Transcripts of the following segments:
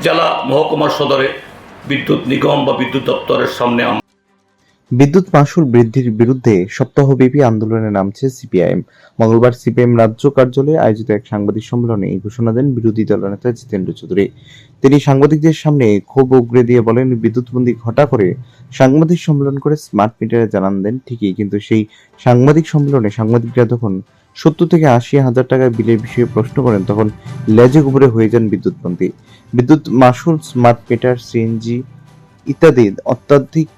জেলা মহকুমা সদরে বিদ্যুৎ নিগম বা বিদ্যুৎ দপ্তরের সামনে বিদ্যুৎ মাশুল বৃদ্ধির বিরুদ্ধে সপ্তাহব্যাপী আন্দোলনে নামছে সিপিআইএম। মঙ্গলবার সিপিআইএম রাজ্য কার্যালয়ে আয়োজিত এক সাংবাদিক সম্মেলনে এই ঘোষণা দেন বিরোধী দলনেতা জিতেন্দ্র চৌধুরী। তিনি সাংবাদিকদের সামনে ক্ষোভ উগরে দিয়ে বলেন, বিদ্যুৎবন্দী ঘটা করে সাংবাদিক সম্মেলন করে স্মার্ট মিটারে জানান দেন ঠিকই, কিন্তু সেই সাংবাদিক সম্মেলনে সাংবাদিকরা যখন 70 থেকে 80 হাজার টাকার বিলের বিষয়ে প্রশ্ন করেন তখন লেজে গুবরে হয়ে যান বিদ্যুৎবন্দী। বিদ্যুৎ মাশুল, স্মার্ট মিটার, সিএনজি ইত্যাদি অত্যাধিক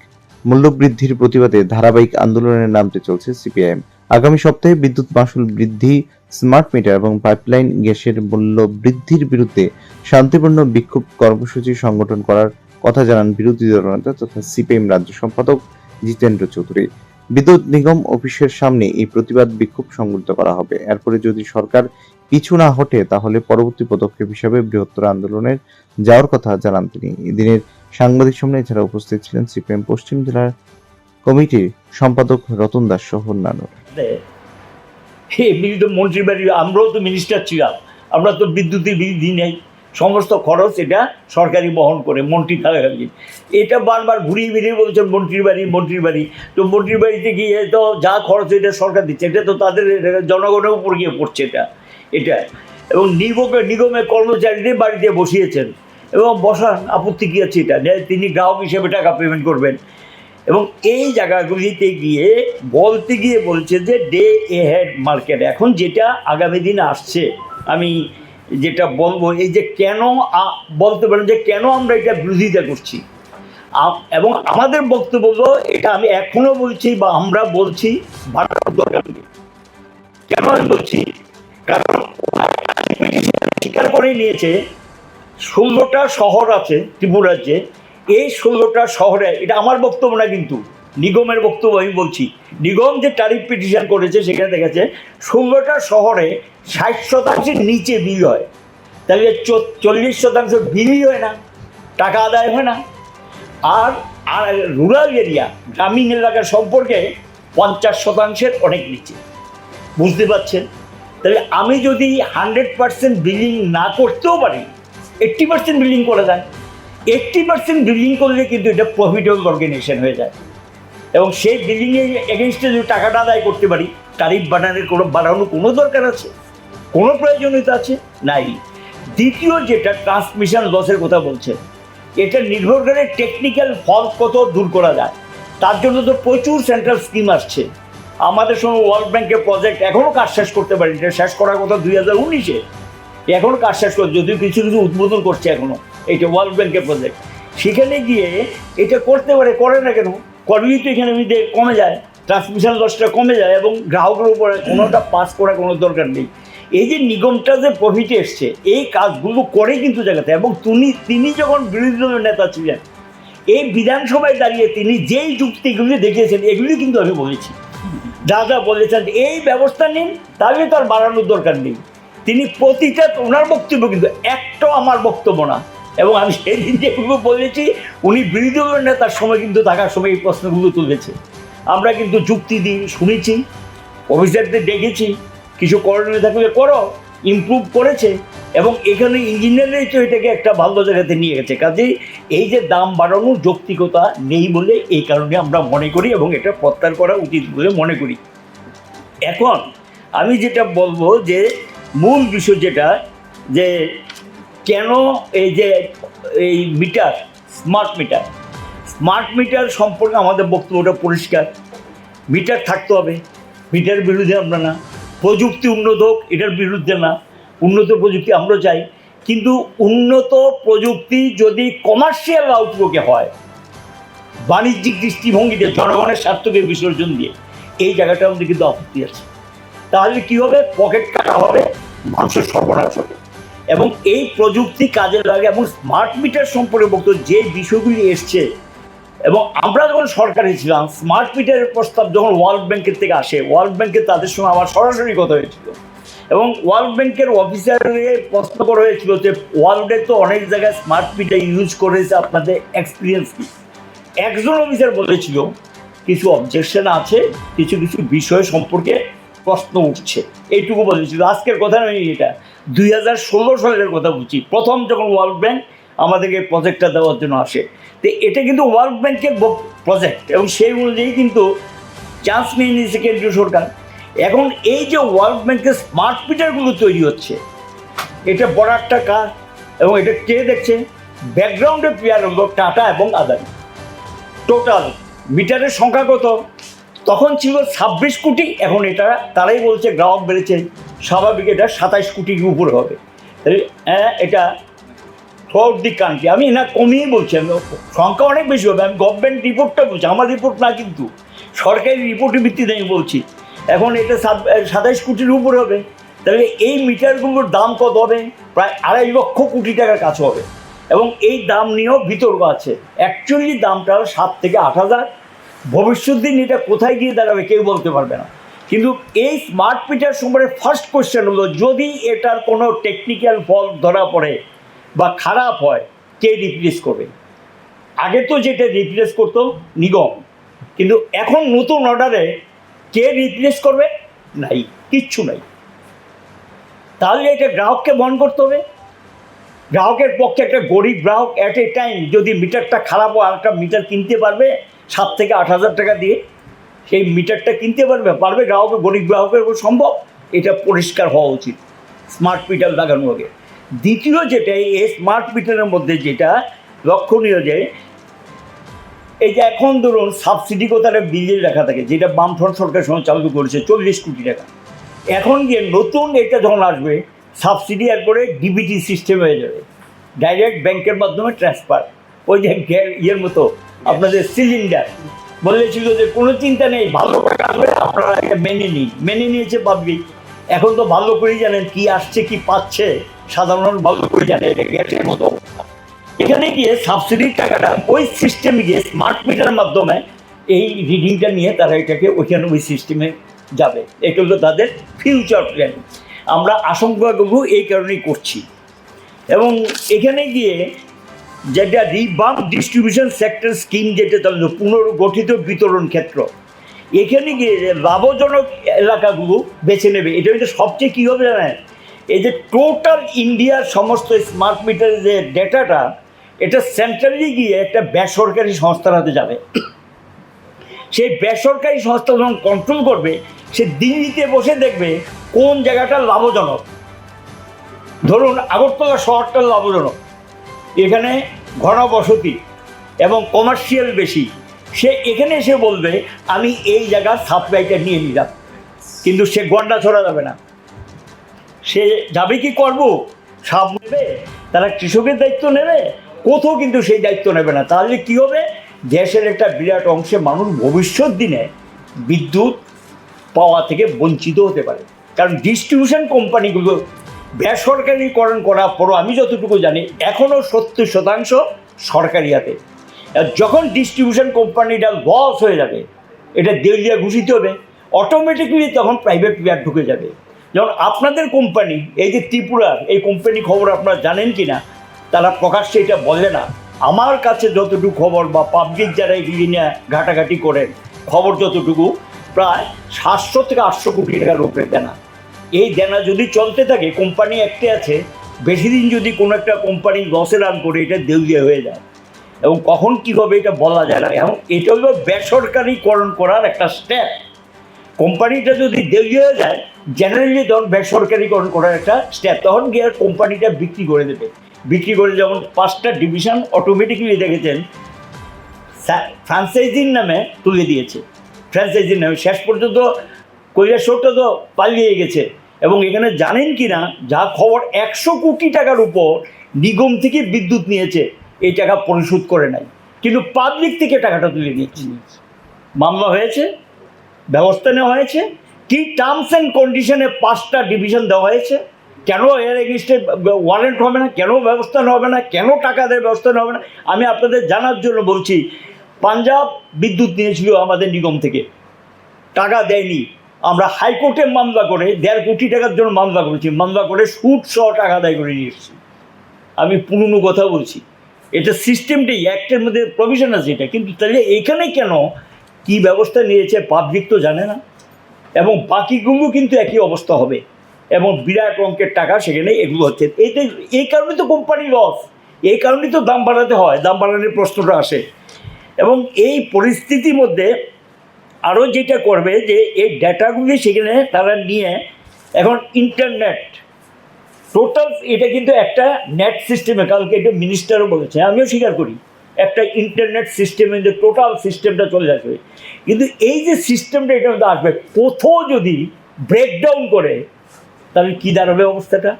মূল্যবৃদ্ধির প্রতিবাদে ধারাবাহিক আন্দোলনে নামতে চলছে সিপিআইএম। আগামী সপ্তাহে বিদ্যুৎ মাশুল বৃদ্ধি, স্মার্ট মিটার এবং পাইপলাইন গ্যাসের মূল্য বৃদ্ধির বিরুদ্ধে শান্তিপূর্ণ বিক্ষোভ কর্মসূচি সংগঠন করার কথা জানান বিরোধী দলনেতা তথা সিপিআইএম রাজ্য সম্পাদক জিতেন্দ্র চৌধুরী। বিদ্যুৎ নিগম অফিসের সামনে এই প্রতিবাদ বিক্ষোভ সংগঠিত করা হবে। এরপরে যদি সরকার পিছু না হটে তাহলে পরবর্তী পদক্ষেপ হিসাবে বৃহত্তর আন্দোলনের যাওয়ার কথা জানান তিনি। এদিনের সাংবাদিক সম্মেলনে এছাড়া উপস্থিত ছিলেন সিপিএম পশ্চিম জেলার কমিটির সম্পাদক রতন দাস সহ অন্যান্য। এমনি তো মন্ত্রীর বাড়ি, আমরাও তো মিনিস্টার ছিলাম, আমরা তো বিদ্যুতের বিল দিই নাই, সমস্ত খরচ এটা সরকারি বহন করে মন্ত্রী থাকাকালীন। এটা বারবার ঘুরিয়ে ফিরিয়ে বলছেন মন্ত্রীর বাড়ি মন্ত্রীর বাড়ি। তো মন্ত্রীর বাড়িতে গিয়ে তো যা খরচ এটা সরকার দিচ্ছে, এটা তো তাদের জনগণের উপর গিয়ে পড়ছে এটা এবং নিগমের কর্মচারীদের বাড়িতে বসিয়েছেন এবং বসান, আপত্তি কী আছে? এটা তিনি গ্রাহক হিসেবে টাকা পেমেন্ট করবেন। এবং এই জায়গাগুলিতে গিয়ে বলছে যে ডে এ হেড মার্কেট। এখন যেটা আগামী দিন আসছে, আমি যেটা বলবো, এই যে কেন বলতে পারেন যে কেন আমরা এটা বিরোধিতা করছি, এবং আমাদের বক্তব্য এটা আমি এখনো বলছি বা আমরা বলছি বাড়ানোর দরকার নেই। কেন আমি বলছি? কারণ স্বীকার করে নিয়েছে 16টা শহর আছে ত্রিপুরা রাজ্যে। এই 16টা শহরে, এটা আমার বক্তব্য না কিন্তু নিগমের বক্তব্য আমি বলছি, নিগম যে ট্যারিফ পিটিশন করেছে সেখানে দেখেছে 16টা শহরে 60% নিচে বিল হয়। তাহলে 40% বিলই হয় না, টাকা আদায় হয় না। আর রুরাল এরিয়া, গ্রামীণ এলাকার সম্পর্কে 50%-এর অনেক নিচে। বুঝতে পারছেন? তাহলে আমি যদি 100% বিলিং না করতেও পারি, 80% বিলিং করে দেন, 80% বিলিং করলে কিন্তু এটা প্রফিটেবল অর্গানাইজেশন হয়ে যায়। এবং সেই বিলিংয়ের এগেনস্টে যদি টাকাটা আদায় করতে পারি, ট্যারিফ বাড়ানোর কোনো দরকার আছে? কোনো প্রয়োজনীয়তা আছে? নাই। দ্বিতীয় যেটা ট্রান্সমিশন লসের কথা বলছে, এটা নির্ভর করে টেকনিক্যাল ফল্ট কত দূর করা যায়। তার জন্য তো প্রচুর সেন্ট্রাল স্কিম আসছে। আমাদের সঙ্গে ওয়ার্ল্ড ব্যাংকের প্রজেক্ট এখনও কাজ শেষ করতে পারি, এটা শেষ করার কথা 2019-এ, এখনও কাজ শেষ করে, যদিও কিছু কিছু উদ্বোধন করছে এখনও। এইটা ওয়ার্ল্ড ব্যাংকের প্রজেক্ট, সেখানে গিয়ে এটা করতে পারে, করে না কেন? করলেই তো এখানে কমে যায়, ট্রান্সমিশন লসটা কমে যায় এবং গ্রাহকের উপরে কোনোটা পাস করার কোনো দরকার নেই। এই যে নিগমটা যে প্রফিটে এসছে, এই কাজগুলো করে কিন্তু জায়গাতে। এবং তিনি যখন বিরোধী দলের নেতা ছিলেন, এই বিধানসভায় দাঁড়িয়ে তিনি যেই যুক্তিগুলি দেখিয়েছেন, এগুলি কিন্তু আমি বলেছি, যা যা বলেছেন এই ব্যবস্থা নিন, তাহলে তো আর বাড়ানোর দরকার নেই। তিনি প্রতিটা, ওনার বক্তব্য কিন্তু একটাও আমার বক্তব্য না। এবং আমি সেদিন যেগুলো বলেছি, উনি বিরোধী দলের নেতার সময় কিন্তু থাকার সময় এই প্রশ্নগুলো তুলেছে। আমরা কিন্তু যুক্তি দিয়ে শুনেছি, অফিসারদের দেখেছি, কিছু করণীয় থাকলে করো, ইমপ্রুভ করেছে। এবং এখানে ইঞ্জিনিয়াররাই তো এটাকে একটা ভালো জায়গাতে নিয়ে গেছে। কাজেই এই যে দাম বাড়ানোর যৌক্তিকতা নেই বলে এই কারণে আমরা মনে করি এবং এটা প্রত্যাহার করা উচিত বলে মনে করি। এখন আমি যেটা বলবো যে মূল বিষয় যেটা, যে কেন এই যে এই মিটার, স্মার্ট মিটার সম্পর্কে আমাদের বক্তব্যটা পরিষ্কার। মিটার থাকতে হবে, মিটার বিরুদ্ধে আমরা না। প্রযুক্তি উন্নত হোক, এটার বিরুদ্ধে না। উন্নত প্রযুক্তি আমরা চাই, কিন্তু উন্নত প্রযুক্তি যদি কমার্শিয়াল আউটলুকে হয়, বাণিজ্যিক দৃষ্টিভঙ্গিতে জনগণের স্বার্থকে বিসর্জন দিয়ে, এই জায়গাটা আমাদের কিন্তু আপত্তি আছে। তাহলে কী হবে? পকেট কাটা হবে, মানুষের সর্বনাশ হবে। এবং এই প্রযুক্তি কাজে লাগে। এবং স্মার্ট মিটার সম্পর্কে বক্তব্য যে বিষয়গুলি এসছে, এবং আমরা যখন সরকারে ছিলাম, স্মার্ট মিটারের প্রস্তাব যখন ওয়ার্ল্ড ব্যাংকের থেকে আসে, ওয়ার্ল্ড ব্যাংকে তাদের সঙ্গে আমার সরাসরি কথা হয়েছিল এবং ওয়ার্ল্ড ব্যাংকের অফিসারের প্রশ্ন করা হয়েছিল যে ওয়ার্ল্ডে তো অনেক জায়গায় স্মার্ট মিটার ইউজ করেছে, আপনাদের এক্সপিরিয়েন্স কী? একজন অফিসার বলেছিল কিছু অবজেকশন আছে, কিছু কিছু বিষয় সম্পর্কে প্রশ্ন উঠছে, এইটুকু বলেছিল। আজকের কথা নয়, এটা 2016 সালের কথা বলছি, প্রথম যখন ওয়ার্ল্ড ব্যাংক আমাদেরকে প্রজেক্টটা দেওয়ার জন্য আসে। তো এটা কিন্তু ওয়ার্ল্ড ব্যাংকের প্রজেক্ট এবং সেই অনুযায়ী কিন্তু চান্স নিয়ে নিয়েছে কেন্দ্রীয় সরকার। এখন এই যে ওয়ার্ল্ড ব্যাংকের স্মার্ট মিটারগুলো তৈরি হচ্ছে, এটা বড় একটা কাজ এবং এটা কে দেখছে? ব্যাকগ্রাউন্ডে প্লেয়ার হলো টাটা এবং আদানি। টোটাল মিটারের সংখ্যা কত? তখন ছিল 26 কোটি, এখন এটা তারাই বলছে গ্রাহক বেড়েছে, স্বাভাবিক এটা 27 কোটির উপরে হবে। তাহলে এটা থ্রুআউট দি কান্ট্রি, আমি না কমিয়ে বলছি, আমি সংখ্যা অনেক বেশি হবে, আমি গভর্নমেন্ট রিপোর্টটা বলছি, আমার রিপোর্ট না, কিন্তু সরকারি রিপোর্টের ভিত্তিতে আমি বলছি। এখন এটা 27 কোটির উপরে হবে। তাহলে এই মিটারগুলোর দাম কত হবে? প্রায় 2.5 লক্ষ কোটি টাকার কাছে হবে। এবং এই দাম নিয়েও বিতর্ক আছে। অ্যাকচুয়ালি দামটা 7 থেকে 8 হাজার। ভবিষ্যৎ দিন এটা কোথায় গিয়ে দাঁড়াবে কেউ বলতে পারবে না। কিন্তু এই স্মার্ট মিটার সম্পর্কে ফার্স্ট কোয়েশ্চেন হলো, যদি এটার কোনো টেকনিক্যাল ফল্ট ধরা পড়ে বা খারাপ হয়, কে রিপ্লেস করবে? আগে তো যেটা রিপ্লেস করতো নিগম, কিন্তু এখন নতুন অর্ডারে কে রিপ্লেস করবে? নাই, কিচ্ছু নাই। তাহলে এটা গ্রাহককে বহন করতে হবে। গ্রাহকের পক্ষে একটা গরিব গ্রাহক অ্যাট এ টাইম যদি মিটারটা খারাপ হয়, আরেকটা মিটার কিনতে পারবে 7 থেকে 8 হাজার টাকা দিয়ে, সেই মিটারটা কিনতে পারবে গ্রাহকের, গরিব গ্রাহকের সম্ভব? এটা পরিষ্কার হওয়া উচিত স্মার্ট মিটার লাগানো আগে। দ্বিতীয় যেটা, এই স্মার্ট মিটারের মধ্যে যেটা লক্ষণীয়, যে এই যে এখন ধরুন সাবসিডি কোথায় বিলে রাখা থাকে, যেটা বামফ্রন্ট সরকার সময় চালু করেছে 40 কোটি টাকা, এখন গিয়ে নতুন এটা যখন আসবে, সাবসিডি একবারে ডিবিটি সিস্টেম হয়ে যাবে, ডাইরেক্ট ব্যাংকের মাধ্যমে ট্রান্সফার। ওই যে ইয়ের মতো আপনাদের সিলিন্ডার বলেছিল যে কোনো চিন্তা নেই, ভালো করে আসবে, আপনারা এটা মেনে নিয়েছে পাবলিক। এখন তো ভালো করেই জানেন কি আসছে কি পাচ্ছে, সাধারণ ভালো করে জানে, এটা গ্যাসের মতো। এখানে গিয়ে সাবসিডির টাকাটা ওই সিস্টেমে গিয়ে স্মার্ট মিটারের মাধ্যমে এই রিডিংটা নিয়ে তারা এটাকে ওইখানে ওই সিস্টেমে যাবে। এটা হলো তাদের ফিউচার প্ল্যান। আমরা আশঙ্কাগুলো এই কারণেই করছি। এবং এখানে গিয়ে যেটা রিভাম্প ডিস্ট্রিবিউশন সেক্টর স্কিম, যেটা তাহলে পুনর্গঠিত বিতরণ ক্ষেত্র, এখানে গিয়ে লাভজনক এলাকাগুলো বেছে নেবে। এটা কিন্তু সবচেয়ে কী হবে জানেন, এই যে টোটাল ইন্ডিয়ার সমস্ত স্মার্ট মিটারের যে ডেটাটা, এটা সেন্ট্রালি গিয়ে একটা বেসরকারি সংস্থার হাতে যাবে। সেই বেসরকারি সংস্থা যখন কন্ট্রোল করবে, সে দিল্লিতে বসে দেখবে কোন জায়গাটা লাভজনক। ধরুন আগরতলা শহরটা লাভজনক, এখানে ঘনবসতি এবং কমার্শিয়াল বেশি, সে এখানে এসে বলবে আমি এই জায়গার সাপ্লাইটা নিয়ে নিলাম, কিন্তু সে গন্ডা ছড়া যাবে না। সে যাবে কি করব, সাপ নেবে, তারা কৃষকের দায়িত্ব নেবে, কোথাও কিন্তু সেই দায়িত্ব নেবে না। তাহলে কী হবে, দেশের একটা বিরাট অংশে মানুষ ভবিষ্যৎ দিনে বিদ্যুৎ পাওয়া থেকে বঞ্চিত হতে পারে। কারণ ডিস্ট্রিবিউশন কোম্পানিগুলো বেসরকারিকরণ করার পরও আমি যতটুকু জানি এখনও 70% সরকারি হাতে। যখন ডিস্ট্রিবিউশন কোম্পানিটা লস হয়ে যাবে, এটা দেউলিয়া ঘোষিত হবে, অটোমেটিকলি তখন প্রাইভেট প্লেয়ার ঢুকে যাবে। যেমন আপনাদের কোম্পানি, এই যে ত্রিপুরার এই কোম্পানি, খবর আপনারা জানেন কি না, তারা প্রকাশ্যে এটা বলে না। আমার কাছে যতটুকু খবর, বা পাবলিক যারা এগুলি নিয়ে ঘাটাঘাটি করেন, খবর যতটুকু, প্রায় 700 থেকে 800 কোটি টাকার উপরে দেনা। এই দেনা যদি চলতে থাকে, কোম্পানি একটা আছে, বেশি দিন যদি কোনো একটা কোম্পানি লসে রান করে, এটা দেউলিয়া হয়ে যায়। এবং কখন কী হবে এটা বলা যায় না। এবং এটা হলো বেসরকারিকরণ করার একটা স্টেপ। কোম্পানিটা যদি দেউলিয়া হয়ে যায়, জেনারেলি তখন বেসরকারিকরণ করার একটা স্টেপ, তখন গিয়ে কোম্পানিটা বিক্রি করে দেবে। বিক্রি করে যেমন 5টা ডিভিশন অটোমেটিক্যালি দেখেছেন ফ্র্যাঞ্চাইজির নামে তুলে দিয়েছে। ফ্র্যাঞ্চাইজির নামে শেষ পর্যন্ত কৈলাসহরটা তো পালিয়ে গেছে। এবং এখানে জানেন কি না, যা খবর 100 কোটি টাকার উপর নিগম থেকে বিদ্যুৎ নিয়েছে, এই টাকা পরিশোধ করে নাই, কিন্তু পাবলিক থেকে টাকাটা তুলে নিয়েছে। মামলা হয়েছে, ব্যবস্থা নেওয়া হয়েছে, কি টার্মস অ্যান্ড কন্ডিশনে 5টা ডিভিশন দেওয়া হয়েছে। কেন এর এগেনস্টে ওয়ারেন্ট হবে না, কেন ব্যবস্থা নেওয়া হবে না, কেন টাকা দেওয়ার ব্যবস্থা নেওয়া হবে না, আমি আপনাদের জানার জন্য বলছি। পাঞ্জাব বিদ্যুৎ নিয়েছিল আমাদের নিগম থেকে, টাকা দেয়নি। আমরা হাইকোর্টে মামলা করে 1.5 কোটি টাকার জন্য মামলা করেছি, মামলা করে সুদ সহ টাকা আদায় করে নিয়ে এসেছি। আমি পুরনো কথা বলছি, এটা সিস্টেমটাই, অ্যাক্টের মধ্যে প্রভিশন আছে এটা। কিন্তু তাহলে এইখানে কেন কি ব্যবস্থা নিয়েছে পাবলিক তো জানে না। এবং বাকিগুলো কিন্তু একই অবস্থা হবে, এবং বিরাট অঙ্কের টাকা সেখানে এগুলো হচ্ছে। এই কারণে তো কোম্পানি লস। এই কারণেই তো দাম বাড়াতে হয়, দাম বাড়ানোর প্রশ্নটা আসে। এবং এই পরিস্থিতির মধ্যে আরও যেটা করবে যে এই ডেটাগুলি সেখানে তারা নিয়ে এখন ইন্টারনেট টোটাল, এটা কিন্তু একটা নেট সিস্টেমে, কালকে এটা মিনিস্টারও বলেছে, আমিও স্বীকার করি, একটা ইন্টারনেট সিস্টেমে যে টোটাল সিস্টেমটা চলে আসবে। কিন্তু এই যে সিস্টেমটা এটা মধ্যে আসবে, কোথাও যদি ব্রেকডাউন করে তাহলে কী দাঁড়াবে অবস্থাটা?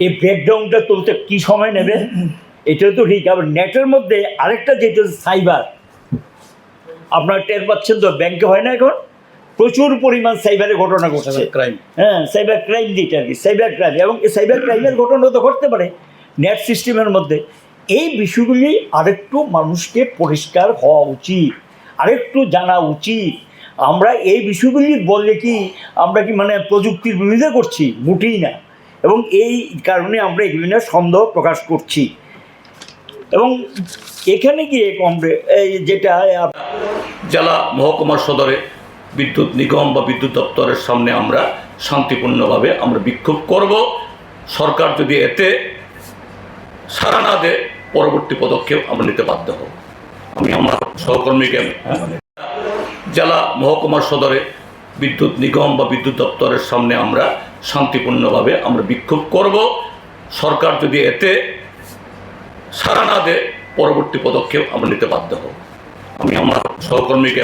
এই ব্রেকডাউনটা তুলতে কী সময় নেবে? এটা তো ঠিক। আবার নেটের মধ্যে আরেকটা যেটা সাইবার, আপনারা টের পাচ্ছেন তো, ব্যাংকে হয় না এখন প্রচুর পরিমাণ সাইবারের ঘটনা ঘটছে, ক্রাইম। হ্যাঁ, সাইবার ক্রাইম যেটা আর কি, সাইবার ক্রাইম, এবং এই সাইবার ক্রাইমের ঘটনা তো ঘটতে পারে নেট সিস্টেমের মধ্যে। এই বিষয়গুলি আরেকটু মানুষকে পরিষ্কার হওয়া উচিত, আরেকটু জানা উচিত। আমরা এই বিষয়গুলি বললে কি আমরা কি মানে প্রযুক্তির বিরোধিতা করছি? মোটেই না। এবং এই কারণে আমরা এগুলি নিয়ে সন্দেহ প্রকাশ করছি। এবং এখানে গিয়ে এই যেটা জেলা মহকুমা সদরে বিদ্যুৎ নিগম বা বিদ্যুৎ দপ্তরের সামনে আমরা শান্তিপূর্ণভাবে আমরা বিক্ষোভ করব। সরকার যদি এতে সাড়া না দেয় পরবর্তী পদক্ষেপ আমরা নিতে বাধ্য হব। আমি আমার সহকর্মীকে জেলা মহকুমা সদরে বিদ্যুৎ নিগম বা বিদ্যুৎ দপ্তরের সামনে আমরা শান্তিপূর্ণভাবে আমরা বিক্ষোভ করব। সরকার যদি এতে সাড়া না দেয় পরবর্তী পদক্ষেপ আমরা নিতে বাধ্য হব। আমি আমার সহকর্মীকে